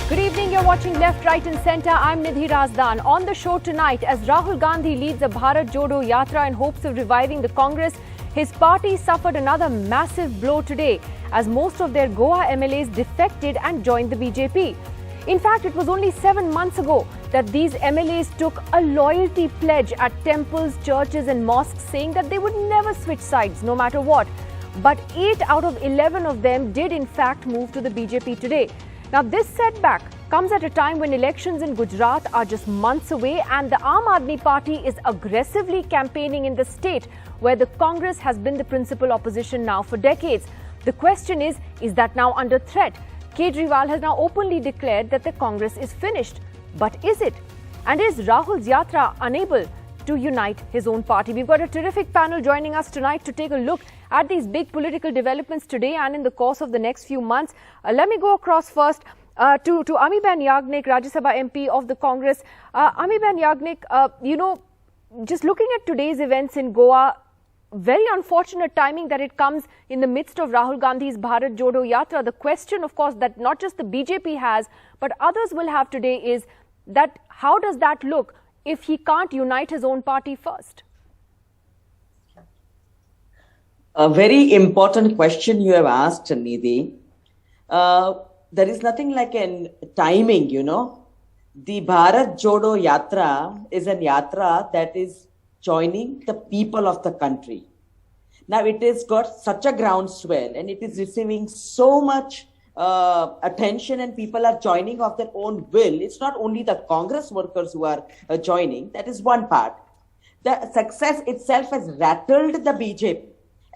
Good evening, you're watching Left, Right and Centre. I'm Nidhi Razdan. On the show tonight, as Rahul Gandhi leads a Bharat Jodo Yatra in hopes of reviving the Congress, his party suffered another massive blow today as most of their Goa MLAs defected and joined the BJP. In fact, it was only 7 months ago that these MLAs took a loyalty pledge at temples, churches and mosques saying that they would never switch sides no matter what. But 8 out of 11 of them did in fact move to the BJP today. Now, this setback comes at a time when elections in Gujarat are just months away and the Aam Aadmi Party is aggressively campaigning in the state where the Congress has been the principal opposition now for decades. The question is that now under threat? Kejriwal has now openly declared that the Congress is finished. But is it? And is Rahul's Yatra unable to unite his own party? We've got a terrific panel joining us tonight to take a look at these big political developments today and in the course of the next few months. Let me go across first to Amiben Yagnik, Rajya Sabha MP of the Congress. Amiben Yagnik, just looking at today's events in Goa, very unfortunate timing that it comes in the midst of Rahul Gandhi's Bharat Jodo Yatra. The question, of course, that not just the BJP has, but others will have today is that how does that look if he can't unite his own party first? A very important question you have asked, Nidhi. There is nothing like a timing, The Bharat Jodo Yatra is a yatra that is joining the people of the country. Now, it has got such a groundswell and it is receiving so much attention and people are joining of their own will. It's not only the Congress workers who are joining. That is one part. The success itself has rattled the BJP.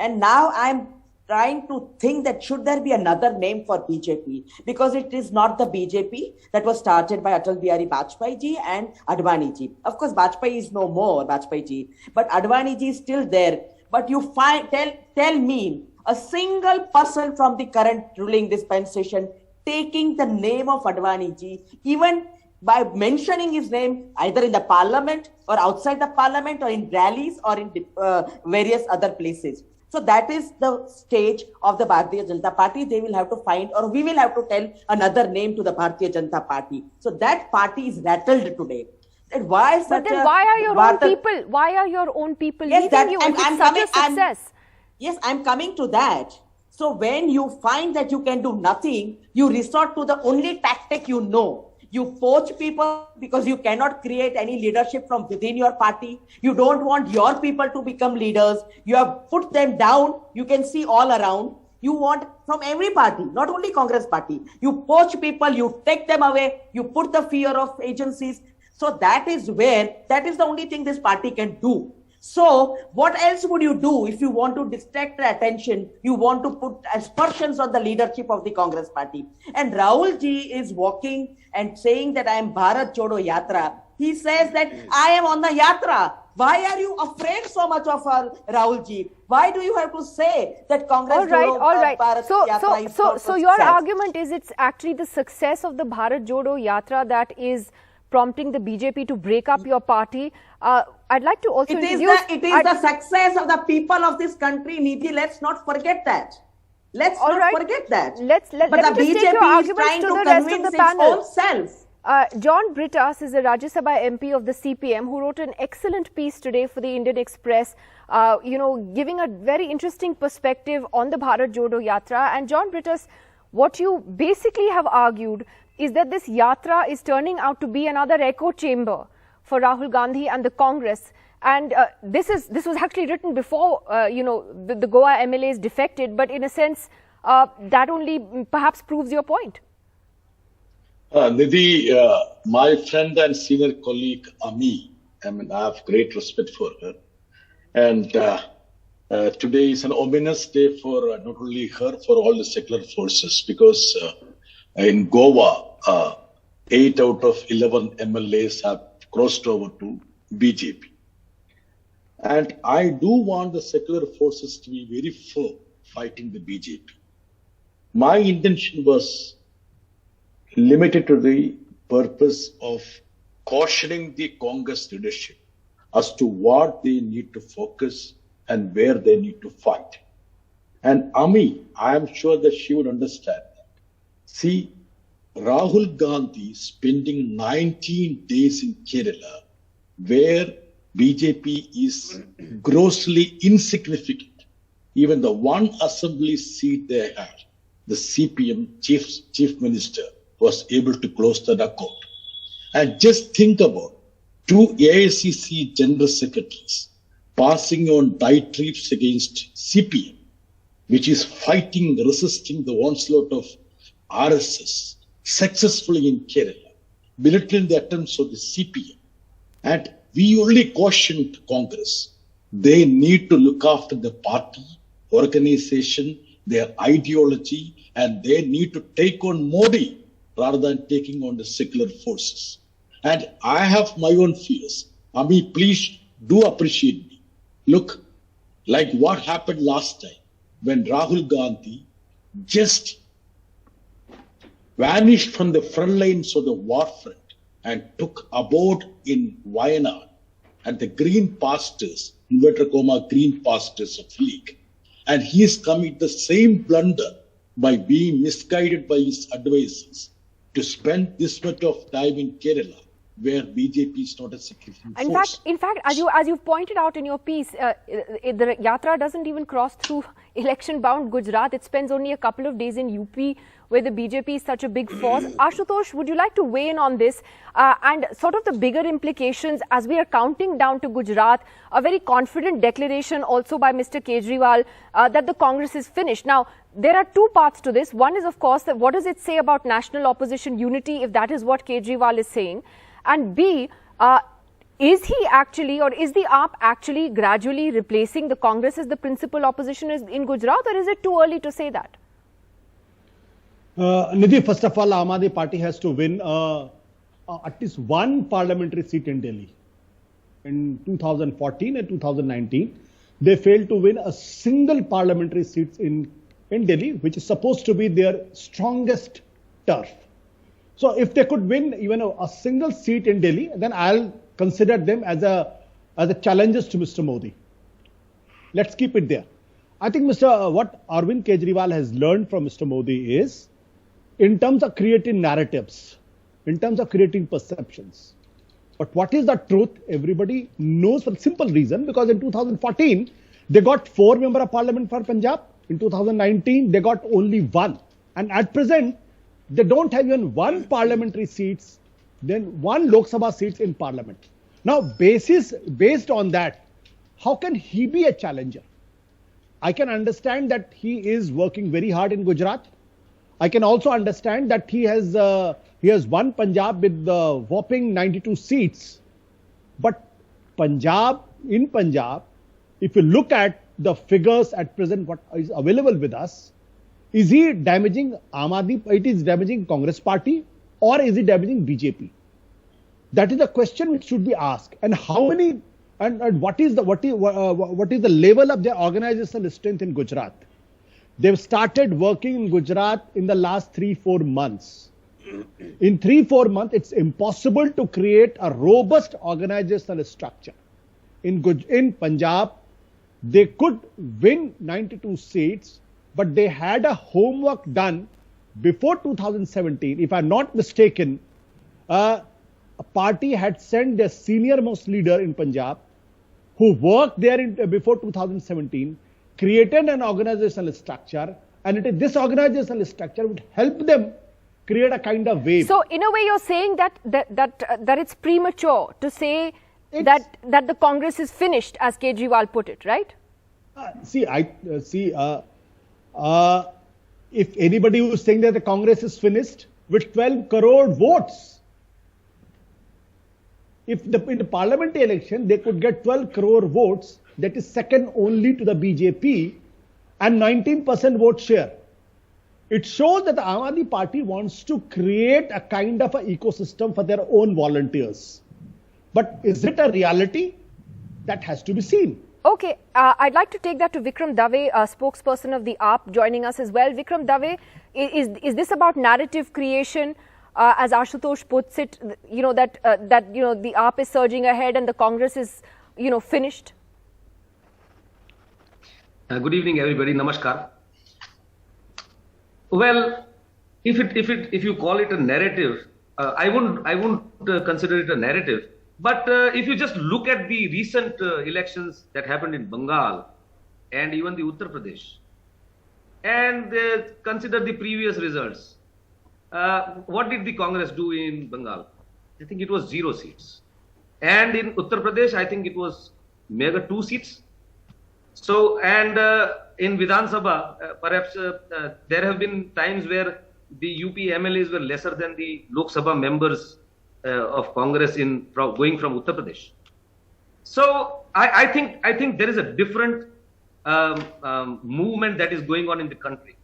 And now I'm trying to think that should there be another name for BJP, because it is not the BJP that was started by Atal Bihari Vajpayee ji and Advani ji. Of course, Vajpayee is no more, Vajpayee ji, but Advani ji is still there. But you tell me a single person from the current ruling dispensation taking the name of Advani ji, even by mentioning his name either in the parliament or outside the parliament or in rallies or in various other places. So that is the stage of the Bharatiya Janata Party. They will have to find, or we will have to tell another name to the Bharatiya Janata Party. So that party is rattled today. And why but then why are your own people? Why are your own people leaving you with such a success? Yes, I'm coming to that. So when you find that you can do nothing, you resort to the only tactic you know. You poach people because you cannot create any leadership from within your party. You don't want your people to become leaders. You have put them down. You can see all around. You want from every party, not only Congress party. You poach people, you take them away, you put the fear of agencies. So that is the only thing this party can do. So what else would you do if you want to distract the attention? You want to put aspersions on the leadership of the Congress party. And Rahul ji is walking and saying that I am Bharat Jodo Yatra. He says that I am on the Yatra. Why are you afraid so much of Rahul ji? Why do you have to say that Congress Bharat Yatra is so your argument is it's actually the success of the Bharat Jodo Yatra that is prompting the BJP to break up your party. I'd like to also introduce... It is the success of the people of this country, Nidhi. Let's not forget that. Let's not forget that. But the BJP is trying to convince its own self. John Brittas is a Rajya Sabha MP of the CPM who wrote an excellent piece today for the Indian Express, giving a very interesting perspective on the Bharat Jodo Yatra. And John Brittas, what you basically have argued is that this Yatra is turning out to be another echo chamber for Rahul Gandhi and the Congress. And this was actually written before, the Goa MLAs defected. But in a sense, that only perhaps proves your point. Nidhi, my friend and senior colleague Ami, I have great respect for her. And today is an ominous day for not only her, for all the secular forces, because in Goa, 8 out of 11 MLAs have crossed over to BJP. And I do want the secular forces to be very firm fighting the BJP. My intention was limited to the purpose of cautioning the Congress leadership as to what they need to focus and where they need to fight. And Ami, I am sure that she would understand that. See, Rahul Gandhi spending 19 days in Kerala, where BJP is grossly insignificant. Even the one assembly seat they had, the CPM chief minister was able to close that account. And just think about two AICC general secretaries passing on diatribes against CPM, which is fighting, resisting the onslaught of RSS successfully in Kerala, belittling the attempts of the CPM. And we only cautioned Congress. They need to look after the party, organization, their ideology, and they need to take on Modi rather than taking on the secular forces. And I have my own fears. Ami, please do appreciate me. Look, like what happened last time when Rahul Gandhi just vanished from the front lines of the war front and took abode in Wayanad at the green pastures, inverted comma, green pastures of League. And he is committing the same blunder by being misguided by his advisors to spend this much of time in Kerala, where BJP is not a significant force. In fact, as you've pointed out in your piece, the Yatra doesn't even cross through election-bound Gujarat. It spends only a couple of days in UP, where the BJP is such a big force. Ashutosh, would you like to weigh in on this and sort of the bigger implications as we are counting down to Gujarat, a very confident declaration also by Mr. Kejriwal that the Congress is finished. Now, there are two parts to this. One is, of course, that what does it say about national opposition unity if that is what Kejriwal is saying? And B, is he actually, or is the AAP actually gradually replacing the Congress as the principal opposition in Gujarat, or is it too early to say that? Nidhi, first of all, Aam Aadmi Party has to win at least one parliamentary seat in Delhi. In 2014 and 2019, they failed to win a single parliamentary seat in Delhi, which is supposed to be their strongest turf. So if they could win even a single seat in Delhi, then I'll consider them as a challengers to Mr. Modi. Let's keep it there. I think what Arvind Kejriwal has learned from Mr. Modi is, in terms of creating narratives, in terms of creating perceptions. But what is the truth? Everybody knows for a simple reason, because in 2014, they got 4 members of parliament for Punjab. In 2019, they got only 1. And at present, they don't have even 1 parliamentary seats, then 1 Lok Sabha seats in parliament. Now, based on that, how can he be a challenger? I can understand that he is working very hard in Gujarat. I can also understand that he has won Punjab with the whopping 92 seats. But in Punjab, if you look at the figures at present, what is available with us, is he damaging Aam Aadmi? It is damaging Congress party, or is he damaging BJP? That is the question which should be asked. And how many and what is the level of their organizational strength in Gujarat? They've started working in Gujarat in the last 3-4 months. In 3-4 months, it's impossible to create a robust organizational structure. In Punjab, they could win 92 seats, but they had a homework done before 2017. If I'm not mistaken, a party had sent their senior most leader in Punjab, who worked there before 2017, created an organizational structure, and this organizational structure would help them create a kind of wave. So, in a way, you're saying that it's premature to say that the Congress is finished, as Kejriwal put it, right? If anybody who is saying that the Congress is finished with 12 crore votes, if in the parliamentary election they could get 12 crore votes, that is second only to the BJP, and 19% vote share. It shows that the Aam Aadmi Party wants to create a kind of an ecosystem for their own volunteers. But is it a reality? That has to be seen. Okay, I'd like to take that to Vikram Dave, spokesperson of the AAP, joining us as well. Vikram Dave, is this about narrative creation? As Ashutosh puts it, that the AAP is surging ahead and the Congress is, finished? Good evening, everybody. Namaskar. Well, if you call it a narrative, I wouldn't consider it a narrative. But if you just look at the recent elections that happened in Bengal and even the Uttar Pradesh, and consider the previous results, what did the Congress do in Bengal? I think it was 0 seats, and in Uttar Pradesh, I think it was mega 2 seats. So, and in Vidhan Sabha, perhaps there have been times where the UP MLAs were lesser than the Lok Sabha members of Congress going from Uttar Pradesh. So, I think there is a different movement that is going on in the country,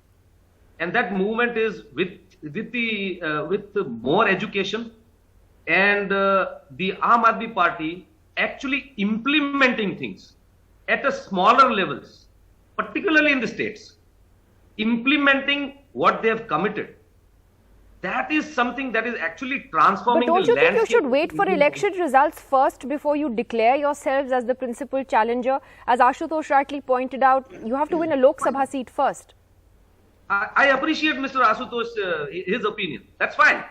and that movement is with more education and the Aam Aadmi Party actually implementing things at a smaller levels, particularly in the states, implementing what they have committed. That is something that is actually transforming the landscape. But don't you think you should wait for election results first before you declare yourselves as the principal challenger? As Ashutosh rightly pointed out, you have to win a Lok Sabha seat first. I appreciate Mr. Ashutosh, his opinion. That's fine.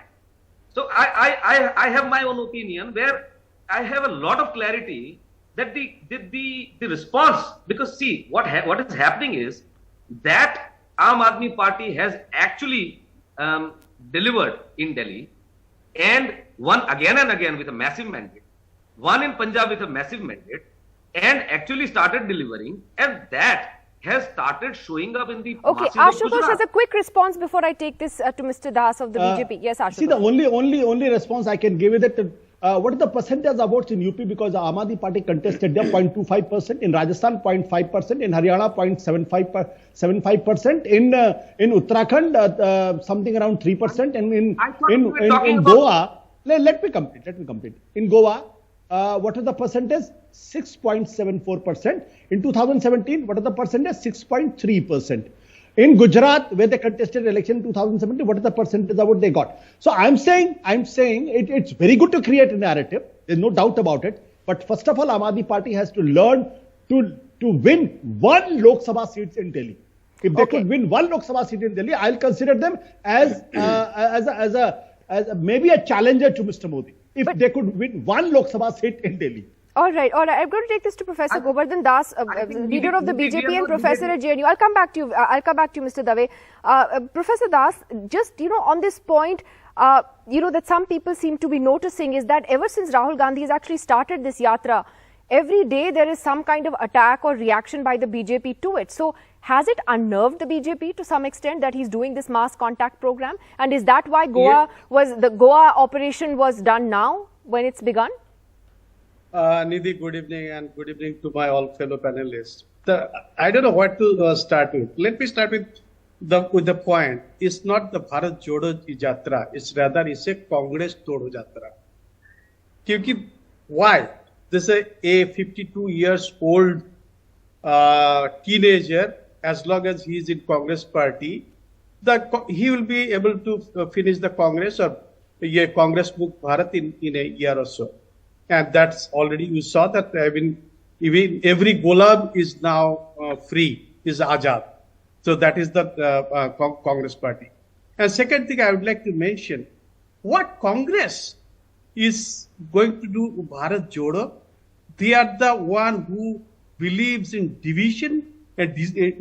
So I have my own opinion where I have a lot of clarity that the response, because see, what is happening is that Aam Aadmi Party has actually delivered in Delhi and won again and again with a massive mandate, won in Punjab with a massive mandate, and actually started delivering, and that has started showing up in the Okay, Ashutosh has a quick response before I take this to Mr. Das of the BJP. Yes, Ashutosh. See, the only response I can give is that what is the percentage of votes in UP, because the Aam Aadmi Party contested there 0.25%, in Rajasthan 0.5%, in Haryana 0.75%, in Uttarakhand something around 3%, and in Goa, let me complete. In Goa, what is the percentage? 6.74%. In 2017, what is the percentage? 6.3%. In Gujarat, where they contested election in 2017, what is the percentage of what they got? So I'm saying it's very good to create a narrative. There's no doubt about it. But first of all, Aam Aadmi Party has to learn to win one Lok Sabha seats in Delhi. If they could win one Lok Sabha seat in Delhi, I'll consider them as maybe a challenger to Mr. Modi. If they could win one Lok Sabha seat in Delhi. All right. I'm going to take this to Professor Govardhan Das, leader of the BJP and professor at JNU. I'll come back to you. Mr. Dave. Professor Das, just, on this point, that some people seem to be noticing is that ever since Rahul Gandhi has actually started this yatra, every day there is some kind of attack or reaction by the BJP to it. So has it unnerved the BJP to some extent that he's doing this mass contact program? And is that why the Goa operation was done now when it's begun? Nidhi, good evening, and good evening to my all fellow panelists. I don't know what to start with. Let me start with the point. It's not the Bharat Jodo Yatra. It's a Congress Todo Yatra. Why? This is a 52 years old teenager. As long as he is in Congress party, he will be able to finish the Congress or Congress Mukh Bharat in a year or so. And that's already, you saw that even every Ghulam is now free, is Azad. So that is the Congress party. And second thing I would like to mention, what Congress is going to do Bharat Jodo? They are the one who believes in division and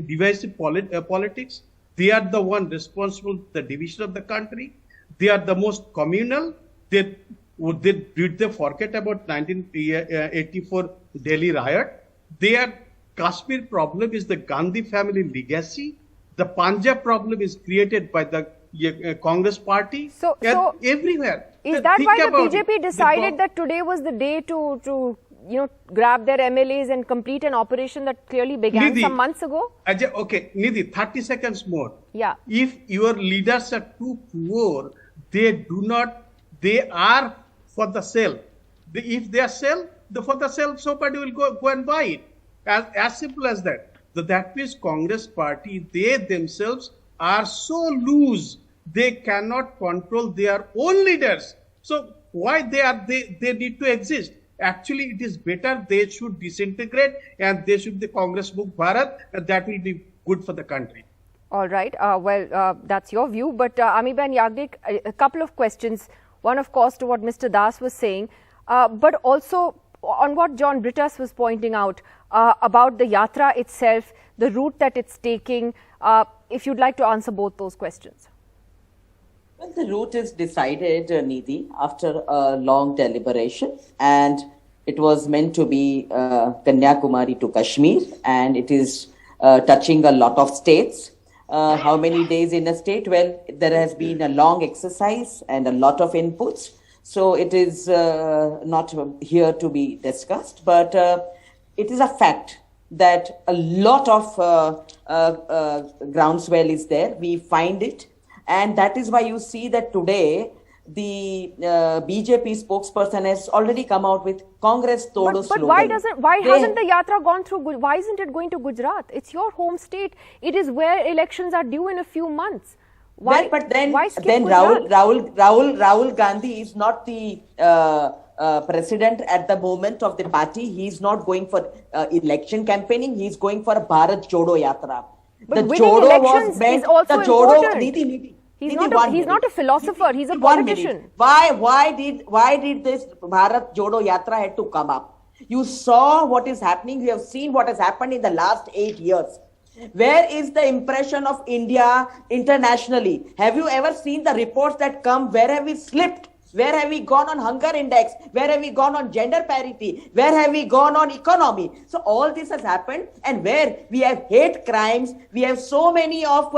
divisive politics. They are the one responsible for the division of the country. They are the most communal. Did they forget about 1984 Delhi riot? Their Kashmir problem is the Gandhi family legacy. The Punjab problem is created by the Congress party. So everywhere. Is that why the BJP decided that today was the day to grab their MLAs and complete an operation that clearly began some months ago? Okay, Nidhi, 30 seconds more. Yeah. If your leaders are too poor, they are for the sale. If they are sell, for the sale, somebody will go and buy it. As simple as that. That means Congress party, they themselves are so loose, they cannot control their own leaders. So why they need to exist? Actually, it is better they should disintegrate and they should be Congress Mukh Bharat, and that will be good for the country. All right. That's your view. But Amiben Yagnik, a couple of questions. One, of course, to what Mr. Das was saying, but also on what John Brittas was pointing out about the yatra itself, the route that it's taking. If you'd like to answer both those questions. Well, the route is decided, Nidhi, after a long deliberation, and it was meant to be Kanyakumari to Kashmir, and it is touching a lot of states. How many days in a state? Well, there has been a long exercise and a lot of inputs. So it is not here to be discussed, but it is a fact that a lot of groundswell is there. We find it. And that is why you see that today the BJP spokesperson has already come out with Congress Todo slogan. But why hasn't the yatra gone through? Why isn't it going to Gujarat? It's your home state. It is where elections are due in a few months. Why? Well, but then Gujarat? Rahul Gandhi is not the president at the moment of the party. He is not going for election campaigning. He is going for a Bharat Jodo Yatra. But the winning Jodo elections is also important. He's not a philosopher. He's a politician. Why did this Bharat Jodo Yatra had to come up? You saw what is happening. You have seen what has happened in the last 8 years. Where is the impression of India internationally? Have you ever seen the reports that come? Where have we slipped? Where have we gone on hunger index? Where have we gone on gender parity? Where have we gone on economy? So all this has happened, and where we have hate crimes, we have so many of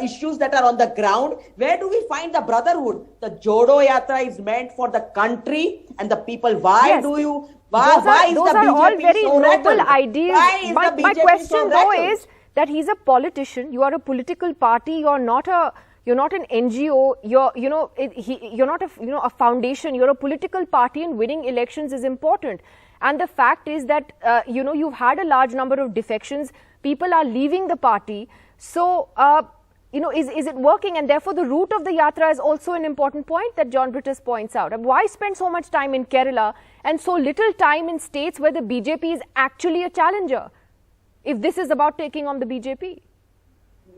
issues that are on the ground. Where do we find the brotherhood? The Jodo Yatra is meant for the country and the people. Why do you? Why is those the are BJP all very so noble rattled? ideas. My question though is that he's a politician. You are a political party. You're not an NGO. You're not a foundation. You're a political party, and winning elections is important. And the fact is that you've had a large number of defections. People are leaving the party. So is it working? And therefore, the route of the yatra is also an important point that John Brittas points out. Why spend so much time in Kerala and so little time in states where the BJP is actually a challenger? If this is about taking on the BJP,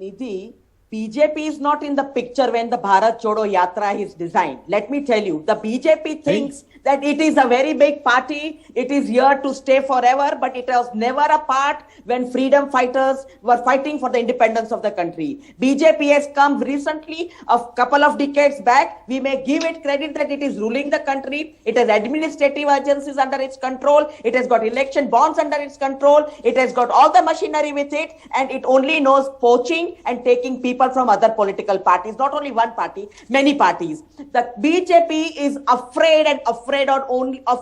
Nidhi, BJP is not in the picture when the Bharat Jodo Yatra is designed. Let me tell you, the BJP thinks that it is a very big party. It is here to stay forever, but it was never a part when freedom fighters were fighting for the independence of the country. BJP has come recently, a couple of decades back. We may give it credit that it is ruling the country. It has administrative agencies under its control. It has got election bonds under its control. It has got all the machinery with it, and it only knows poaching and taking people from other political parties, not only one party, many parties. The BJP is afraid of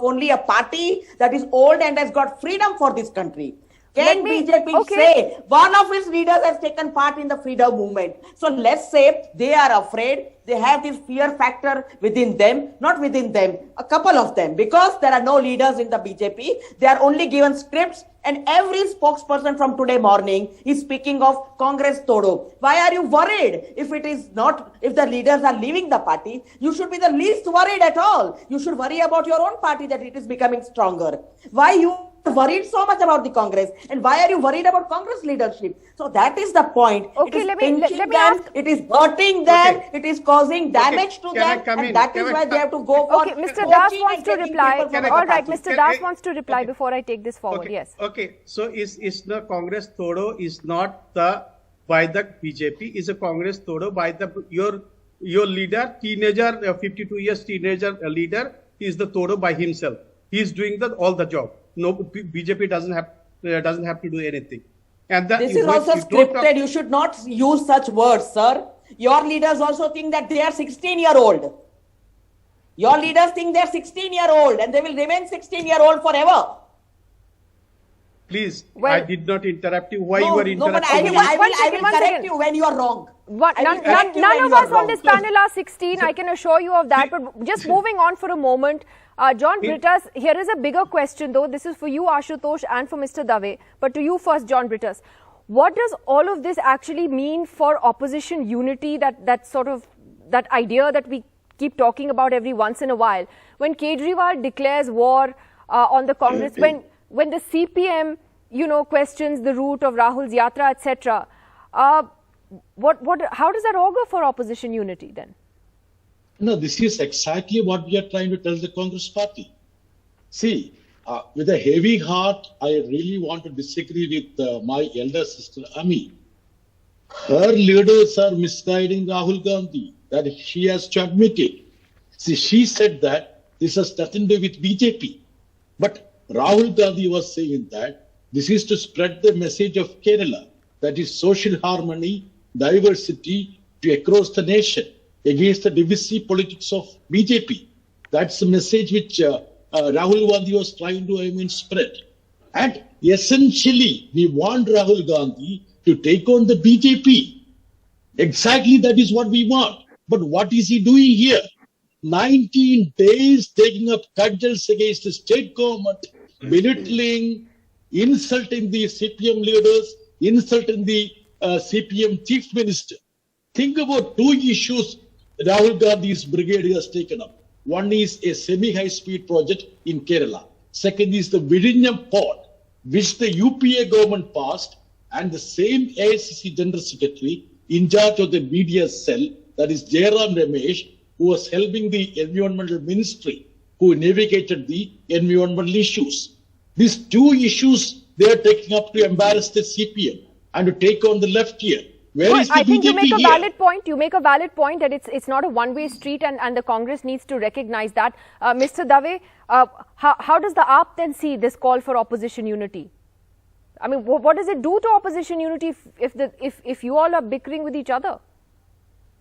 only a party that is old and has got freedom for this country. Can BJP say one of its leaders has taken part in the freedom movement? So let's say they are afraid. They have this fear factor within them, not within them, a couple of them, because there are no leaders in the BJP. They are only given scripts, and every spokesperson from today morning is speaking of Congress Todo. Why are you worried if the leaders are leaving the party? You should be the least worried at all. You should worry about your own party, that it is becoming stronger. Why you worried so much about the Congress, and why are you worried about Congress leadership? So that is the point. Okay, let me ask. It is hurting them. Okay. It is causing damage to them, and that is why they have to go for. Okay, Mr. Das wants to reply. All right, Mr. Das wants to reply before I take this forward. Yes. Okay. So is the Congress Todo is not by the BJP? Is a Congress Todo by your leader, teenager, 52 years teenager leader? He is the Todo by himself. He is doing all the job. No, BJP doesn't have to do anything. And this is also scripted. You should not use such words, sir. Your leaders also think that they are 16-year-old. Your leaders think they are 16-year-old, and they will remain 16-year-old forever. Please, I did not interrupt you. Why you are interrupting? No, but I will correct you when you are wrong. None of us on this panel are 16. I can assure you of that. But just moving on for a moment, John Brittas, here is a bigger question though. This is for you, Ashutosh, and for Mr. Dave. But to you first, John Brittas. What does all of this actually mean for opposition unity, that idea that we keep talking about every once in a while? When Kejriwal declares war on the Congress, when the CPM, questions the route of Rahul's yatra, etc., How does that augur for opposition unity then? No, this is exactly what we are trying to tell the Congress party. See, with a heavy heart, I really want to disagree with my elder sister, Ami. Her leaders are misguiding Rahul Gandhi, that she has to admit it. See, she said that this has nothing to do with BJP. But Rahul Gandhi was saying that this is to spread the message of Kerala, that is social harmony, diversity to across the nation against the divisive politics of BJP. That's the message which Rahul Gandhi was trying to spread. And essentially, we want Rahul Gandhi to take on the BJP. Exactly that is what we want. But what is he doing here? 19 days taking up cudgels against the state government, belittling, insulting the CPM leaders, insulting the CPM chief minister. Think about two issues Rahul Gandhi's brigade has taken up. One is a semi-high-speed project in Kerala. Second is the Vizhinjam port, which the UPA government passed, and the same AICC General Secretary in charge of the media cell, that is Jairam Ramesh, who was helping the environmental ministry, who navigated the environmental issues. These two issues they are taking up to embarrass the CPM and to take on the left here. Where is the I think BJP you make a here? valid point. You make a valid point that it's not a one-way street, and the Congress needs to recognize that. Mr. Dave, how does the AAP then see this call for opposition unity? I mean, what does it do to opposition unity if you all are bickering with each other?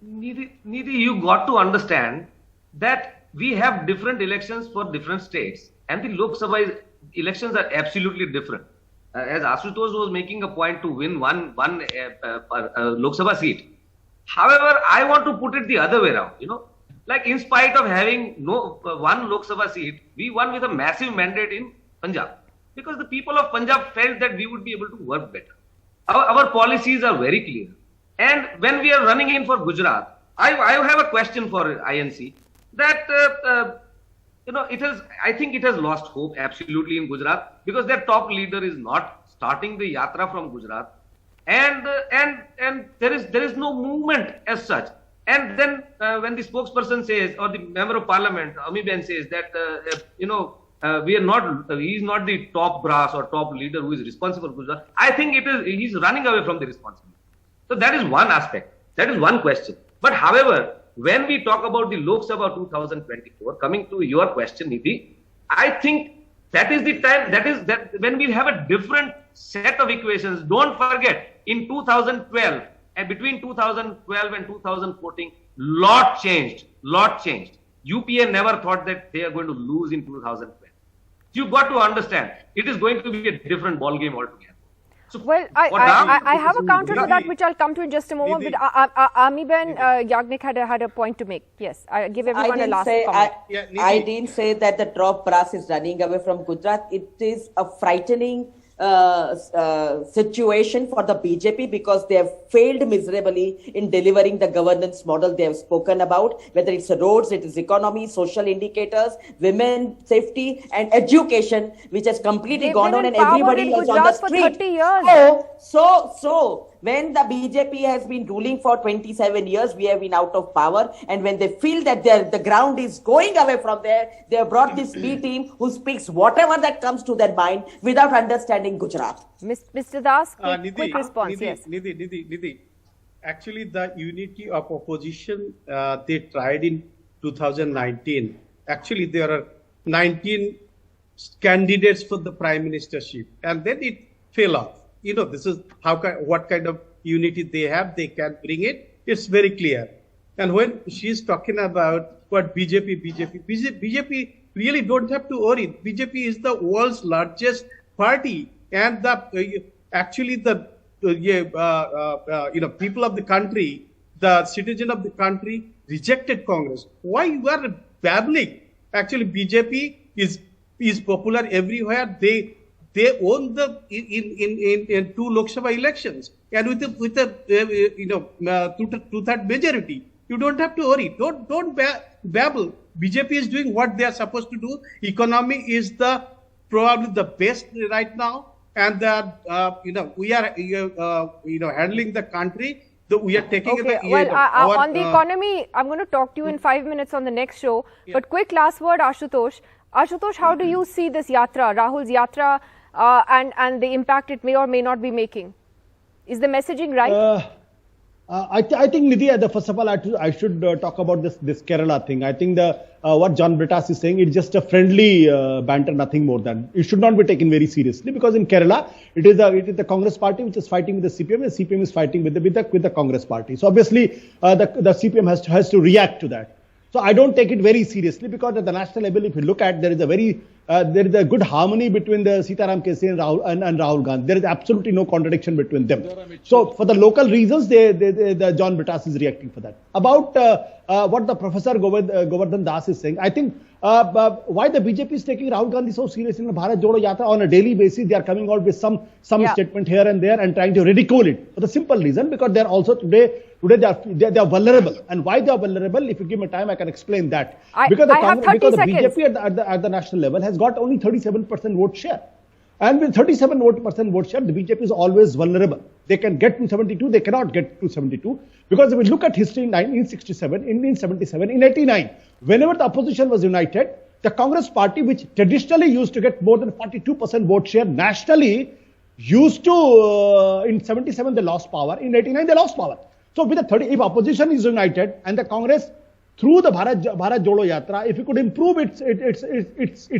Nidhi, you got to understand that we have different elections for different states, and the Lok Sabha elections are absolutely different. As Ashutosh was making a point to win one Lok Sabha seat. However, I want to put it the other way around. Like in spite of having one Lok Sabha seat, we won with a massive mandate in Punjab, because the people of Punjab felt that we would be able to work better. Our policies are very clear. And when we are running in for Gujarat, I have a question for INC that, I think it has lost hope absolutely in Gujarat, because their top leader is not starting the yatra from Gujarat. And there is no movement as such. And then when the spokesperson says, or the member of parliament, Ami Ben says that, he is not the top brass or top leader who is responsible for Gujarat. I think he's running away from the responsibility. So that is one aspect. That is one question. But however, when we talk about the Lok Sabha 2024, coming to your question, Nidhi, I think that is the time, that when we have a different set of equations. Don't forget, in 2012, and between 2012 and 2014, lot changed. UPA never thought that they are going to lose in 2012. You've got to understand, it is going to be a different ball game altogether. So well, I have a counter to that, which I'll come to in just a moment. But Ami Ben Yagnik had a point to make. Yes, I give everyone a last comment. I didn't say that the top brass is running away from Gujarat. It is a frightening situation for the BJP, because they have failed miserably in delivering the governance model they have spoken about, whether it's roads, it is economy, social indicators, women safety and education, which has completely gone on, and everybody is on the street. For 30 years. So when the BJP has been ruling for 27 years, we have been out of power. And when they feel that the ground is going away from there, they have brought this B team who speaks whatever that comes to their mind without understanding Gujarat. Mr. Das, quick response. Yes. Nidhi. Actually, the unity of opposition, they tried in 2019. Actually, there are 19 candidates for the prime ministership, and then it fell off. This is what kind of unity they have. They can bring it. It's very clear. And when she's talking about what BJP really don't have to worry. BJP is the world's largest party, and actually the people of the country, the citizen of the country rejected Congress. Why you are babbling? Actually, BJP is popular everywhere. They won in two Lok Sabha elections, and with a two-third majority. You don't have to worry. Don't babble. BJP is doing what they are supposed to do. Economy is probably the best right now, and we are handling the country We are taking Okay, the well, our, on the economy, I'm going to talk to you in 5 minutes on the next show. But quick last word, Ashutosh. Ashutosh, how do you see this yatra, Rahul's yatra, and the impact it may or may not be making? Is the messaging right? I think, Nidhi, first of all, I should talk about this Kerala thing. I think what John Britas is saying, it's just a friendly banter, nothing more than. It should not be taken very seriously, because in Kerala, it is the Congress party which is fighting with the CPM, and CPM is fighting with the Congress party. So obviously, the CPM has to react to that. So I don't take it very seriously, because at the national level, if you look at, there is a good harmony between the Sitaram Kesi and Rahul Gandhi. There is absolutely no contradiction between them. So for the local reasons, the John Britas is reacting for that. About what the Professor Govardhan Das is saying, I think why the BJP is taking Rahul Gandhi so seriously in the Bharat Jodo Yatra on a daily basis, they are coming out with some statement here and there and trying to ridicule it, for the simple reason, because they are also today they are vulnerable. And why they are vulnerable, if you give me time, I can explain that. Because the BJP at the national level has got only 37% vote share. And with 37% vote share, the BJP is always vulnerable. They can get to 72, they cannot get to 72. Because if we look at history in 1967, in 1977, in 89, whenever the opposition was united, the Congress party, which traditionally used to get more than 42% vote share nationally, used to, in 77 they lost power, in 89 they lost power. So with if opposition is united and the Congress, through the Bharat Jodo Yatra, if it could improve its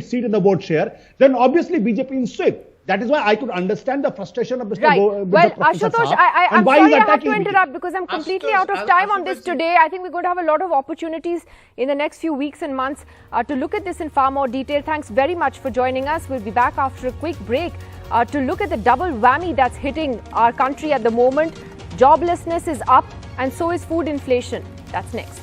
seat in the vote share, then obviously BJP is safe. That is why I could understand the frustration of Mr. Right. Well, Ashutosh, I'm sorry I have to interrupt, because I'm completely out of time on this today. I think we're going to have a lot of opportunities in the next few weeks and months to look at this in far more detail. Thanks very much for joining us. We'll be back after a quick break to look at the double whammy that's hitting our country at the moment. Joblessness is up, and so is food inflation. That's next.